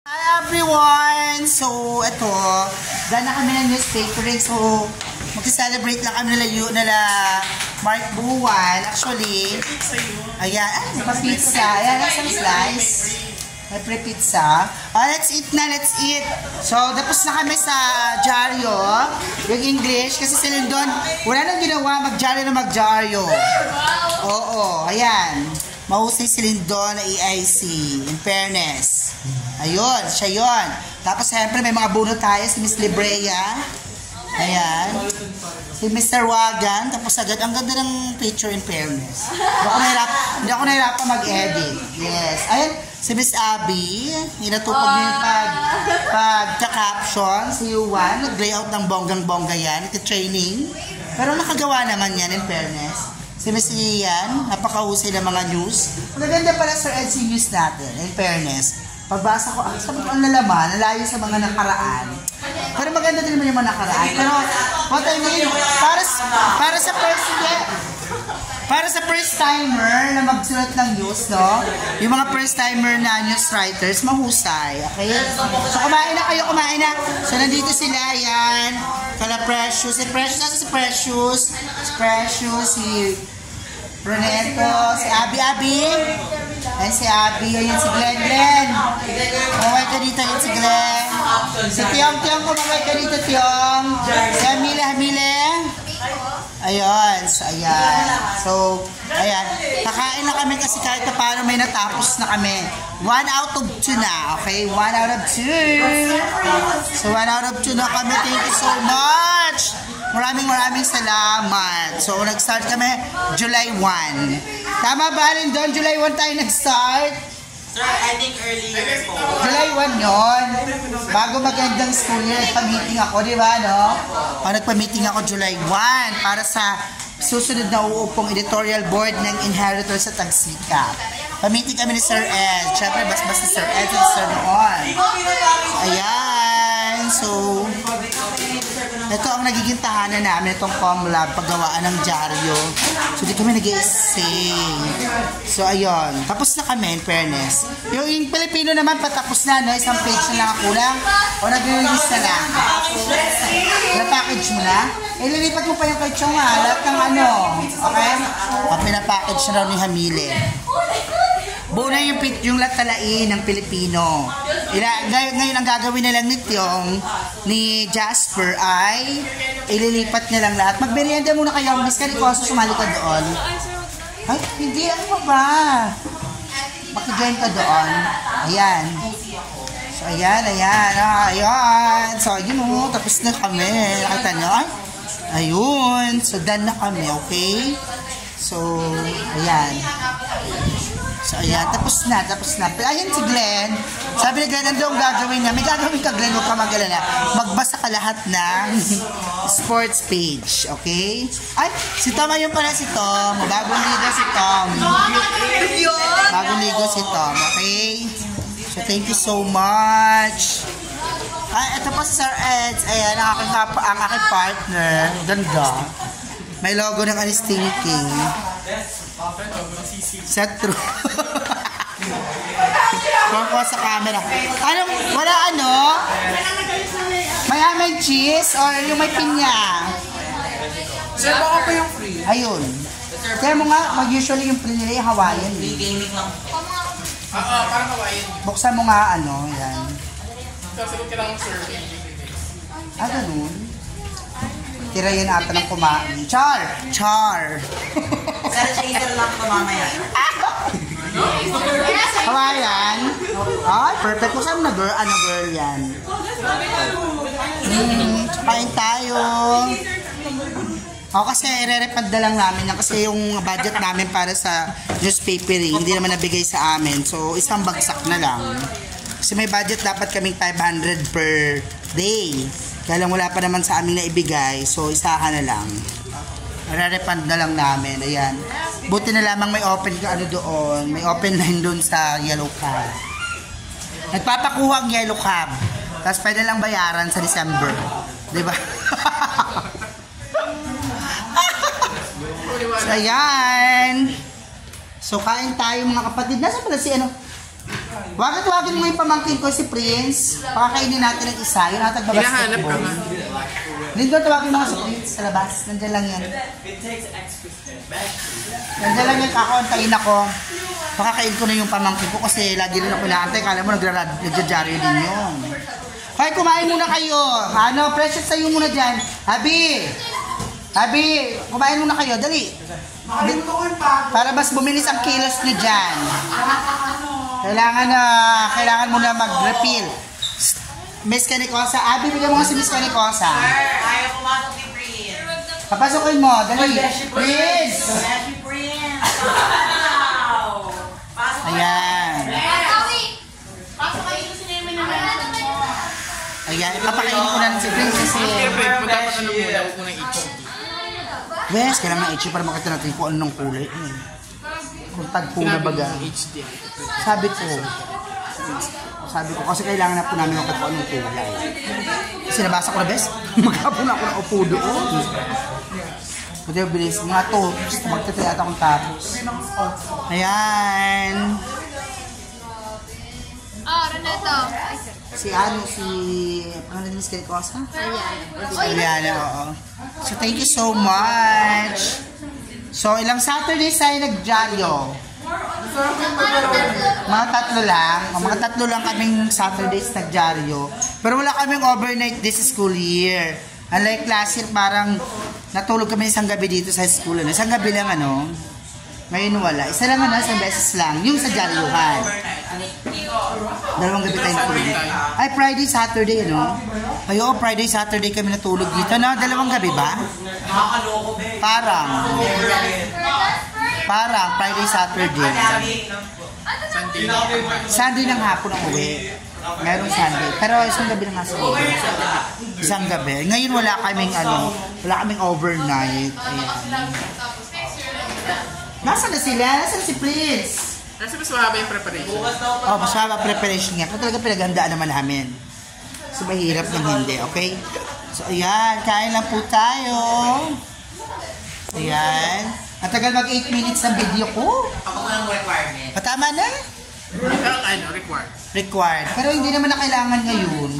Hi everyone! So, ito, dahil na kami ng newspapering, so, mag-celebrate lang kami nila Mark Buwan. Actually, ayan, pizza. Ayan, isang slice. May pre-pizza. Let's eat na, let's eat. So, tapos na kami sa dyaryo, yung English, kasi si Lindon, wala nang ginawa, mag-dyaryo. Oo, ayan. Mahusay si Lindon na EIC, in fairness. Ayun, siya yun. Tapos, siyempre, may mga bunot tayo, si Miss Librea. Ayan. Si Mr. Wagan. Tapos agad, ang ganda ng picture in fairness. Hindi ako nahirapan mag-edit. Yes. Ayan, si Miss Abby. Inatupag niyo yung pagka-caption. Si Yuan, nag-layout ng bonggang-bongga yan. Ito-training. Pero nakagawa naman yan in fairness. Si Miss Ian, napakahusay ng mga news. Maganda pala Sir Ed si news natin, in fairness. Pagbasa ko, sabi ko ang lalaman, nalayo sa mga nakaraan. Pero maganda din naman yung mga nakaraan. Pero, what I mean, para sa first timer na magsulat ng news, no? Yung mga first timer na news writers, mahusay. Okay? So, kumain na kayo, kumain na. So, nandito sila, yan. Kala Precious. Si Precious, nasa si Precious? Si Precious, si Roneto, si Abby. Ayan si Abby, ayan si Glenn. Kumaway ka dito, ayan si Glenn. Si Tiong, kumaway ka dito, Tiong. Si Hamile. Ayun, so ayan. So, ayan. Kakain na kami kasi kahit na paano may natapos na kami. 1 out of 2 na, okay? 1 out of 2. So, 1 out of 2 na kami. Thank you so much. Maraming salamat. So, nag-start kami July 1. Tama ba rin doon? July 1 tayo nag-start? Sir, I think earlier po. July 1 yun. Bago magandang school year, nagpa-meeting ako, di ba, no? Nagpa-meeting ako July 1 para sa susunod na uupong editorial board ng Inheritor sa Tagsika. Pa-meeting kami ni Sir Ed. Siyempre, bas-bas ni Sir Ed at Sir Noon. Ayan. So, ito ang nagiging tahanan namin, itong Comlab, paggawaan ng dyaryo. So, di kami nag-i-essay. So, ayun. Tapos na kami, in fairness. Yung Pilipino naman, patapos na, no? Isang page na lang ang kulang. O nag-release na lang. Na-package mo na? Ililipat mo pa yung kay Chong, ha? Lahat ng ano. Okay? At pinapackage na raw ni Hamile. Buo na yung latalain ng Pilipino. Ngayon ang gagawin na lang ni Jasper ay ililipat na lang lahat. Magmerienda muna kayo. Miss Caricoso, sumali ka doon. Ay, hindi. Ano ba? Makijoin ka doon. Ayan. So, ayan. Ayan. So, yun o. Tapos na kami. Nakita nyo? Ayun. So, done na kami. Okay? So, ayan. So, ayan. Tapos na. Pero ayan si Glenn. Sabi ni Glenn, ano ang gagawin niya? May gagawin ka, Glenn. Huwag ka mag-alala. Magbasa ka lahat ng sports page. Okay? Ay, si Tom. Ayun pala si Tom. Bagong ligo si Tom. Bagong ligo si Tom. Okay? So, thank you so much. Ay, ito po si Sir Ed. Ayan, ang aking partner. Ganda. May logo ng Anis Thinking. Set true. Koko sa camera. Wala ano? May ham and cheese or yung may pinya? Sir, baka pa yung free. Ayun. Kaya mo nga, usually yung free nila yung Hawaiian. Free gaming lang. Parang Hawaiian. Buksan mo nga ano, yan. Sasagot ka lang sir. Ganun. Tira yan ata ng kumain. Char! Sir, chaser lang ito mamaya. Hawaiian? Ay, perfect. Kung saan girl yan? Kain tayo. Kasi i-refund na lang namin yan kasi yung budget namin para sa newspapering hindi naman nabigay sa amin. So, isang bagsak na lang. Kasi may budget dapat kaming 500 per day. Kaya lang wala pa naman sa amin na ibigay. So, isahan na lang. I-refund na lang namin. Ayan. Buti na lamang may open doon. May open line doon sa Yellow Cab. Nagpapakuha ang Yellow Cab. Tapos pwede lang bayaran sa December. Diba? So, ayan. So, kain tayo mga kapatid. Nasaan pala si ano? Wagin mo yung pamangkin ko si Prince. Pakakainin natin ng isa. Yung hatag ba Hinahanap ka nga. Lindon, tawagin mo nga si Prince sa labas. Nandiyan lang yan. Nandiyan lang yan. Kakontayin ako. Pakakain ko na yung pamangkin ko kasi lagi rin ako inaantay. Kala mo nagjajaryo din yun. Hoy, kumain muna kayo. Ano, precious sa'yo muna dyan. Abi, kumain muna kayo. Dali. Para mas bumilis ang kilos niyo dyan. Kailangan mo na mag-refill. Miss Canicosa, Abi, bigyan mo nga si Miss Canicosa. Sir, ayaw pumasok ni Prince. Papasokin mo, dali. Prince! Beshi Prince! Wow! Pasok ka. Ayan. Pasok kayo sa sinema na mention mo. Ayan, ipapakainin ko na si Prince kasi. Siyempre, dapat ano muna, huwag mo nang itch. Wes, kailangan itchy para makita natin kung anong kulay. Kung tagpo na baga. HD. Sabi ko, kasi kailangan na po namin makita kung anong kulay. Kasi nabasa ko na, Bes. Maghapon na ako na upo doon. Buti yung bilis. Mga to, magtatayata akong tapos. Ayan. Renato. Si pangalan ni Miss Canicosa? Ayan. Ayan, oo. So, thank you so much. So, ilang Saturdays tayo nag-jaryo? Mga tatlo lang kaming Saturdays nag-jaryo. Pero wala kaming overnight this school year. Unlike last year, parang natulog kami isang gabi dito sa school. Isang gabi lang, ngayon wala. Isa lang, isang beses lang. Yung sa jaryuhan. Dalawang gabi tayo natulog dito. Ay, Friday, Saturday, Ay, Friday, Saturday kami natulog dito, Dalawang gabi ba? Parang Friday, Saturday. Sunday ng hapon ang uwi. Merong Sunday. Pero isang gabi lang nga siguro. Isang gabi. Ngayon wala kaming overnight. Ayan. Nasaan na sila? Nasaan si Prince? Kasi mas mahaba yung preparation. Mas mahaba preparation nga. Kung talaga pinaghandaan naman namin. So, mahirap ng hindi, okay? So, ayan. Kain lang po tayo. Ayan. Ang tagal mag 8 minutes ng video ko. Ako ko ng requirement. Tama na? Required. Required. Pero hindi naman na kailangan ngayon.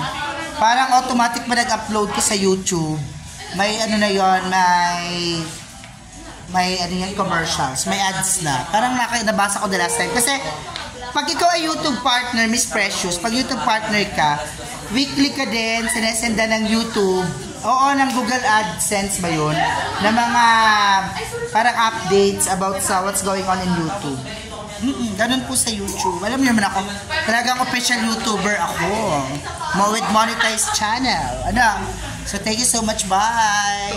Parang automatic ba nag-upload ko sa YouTube? May may commercials, may ads na. Parang nabasa ko the last time. Kasi, pag ikaw ay YouTube partner, Miss Precious, pag YouTube partner ka, weekly ka din, sinesenda ng YouTube, ng Google AdSense ba yun, na mga parang updates about sa what's going on in YouTube. Ganun po sa YouTube. Alam niyo naman ako, talagang official YouTuber ako. With monetized channel. So, thank you so much. Bye!